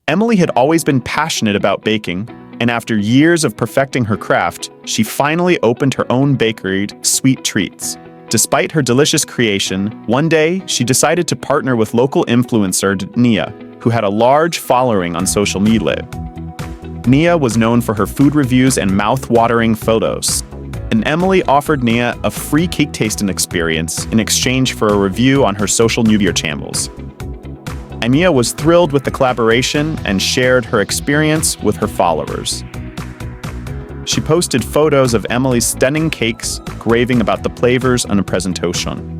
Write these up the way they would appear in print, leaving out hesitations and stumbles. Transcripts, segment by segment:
Emily had always been passionate about baking, and after years of perfecting her craft, she finally opened her own bakery, Sweet Treats. Despite her delicious creation, one day she decided to partner with local influencer Nia, who had a large following on social media. Nia was known for her food reviews and mouth-watering photos, and Emily offered Nia a free cake tasting experience in exchange for a review on her social media channels. Nia was thrilled with the collaboration and shared her experience with her followers. She posted photos of Emily's stunning cakes, raving about the flavors and the presentation.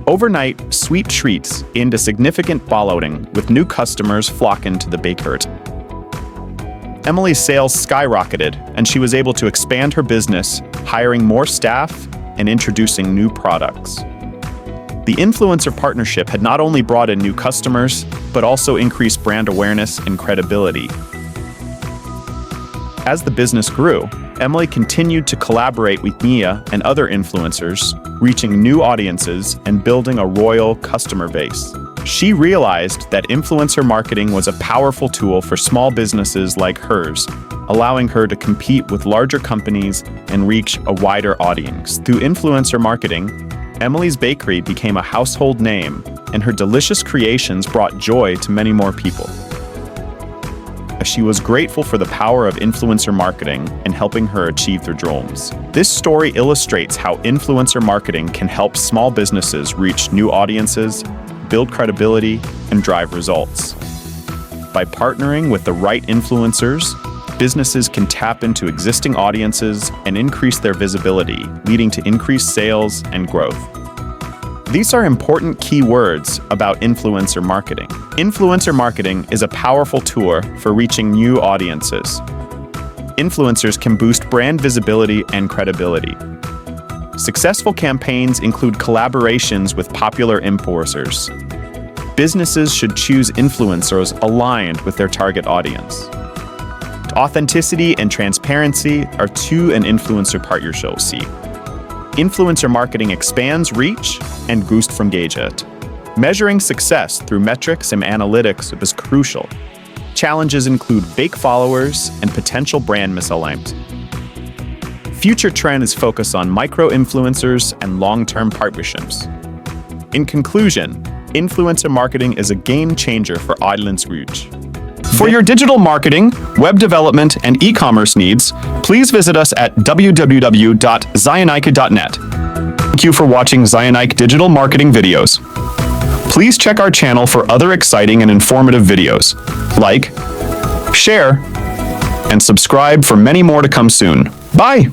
Overnight, Sweet Treats gained a significant following, with new customers flocking to the bakery. Emily's sales skyrocketed, and she was able to expand her business, hiring more staff and introducing new products. The influencer partnership had not only brought in new customers, but also increased brand awareness and credibility. As the business grew, Emily continued to collaborate with Nia and other influencers, reaching new audiences and building a loyal customer base. She realized that influencer marketing was a powerful tool for small businesses like hers, allowing her to compete with larger companies and reach a wider audience. Through influencer marketing, Emily's bakery became a household name, and her delicious creations brought joy to many more people. She was grateful for the power of influencer marketing in helping her achieve their dreams. This story illustrates how influencer marketing can help small businesses reach new audiences, build credibility, and drive results. By partnering with the right influencers, businesses can tap into existing audiences and increase their visibility, leading to increased sales and growth. These are important key words about influencer marketing. Influencer marketing is a powerful tool for reaching new audiences. Influencers can boost brand visibility and credibility. Successful campaigns include collaborations with popular influencers. Businesses should choose influencers aligned with their target audience. Authenticity and transparency are two an influencer partnership. Influencer marketing expands reach and boosts engagement. Measuring success through metrics and analytics is crucial. Challenges include fake followers and potential brand misalignment. Future trends focus on micro-influencers and long-term partnerships. In conclusion, influencer marketing is a game changer for audience reach. For your digital marketing, web development, and e-commerce needs, please visit us at www.zionike.net. Thank you for watching Zionike digital marketing videos. Please check our channel for other exciting and informative videos. Like, share, and subscribe for many more to come soon. Bye!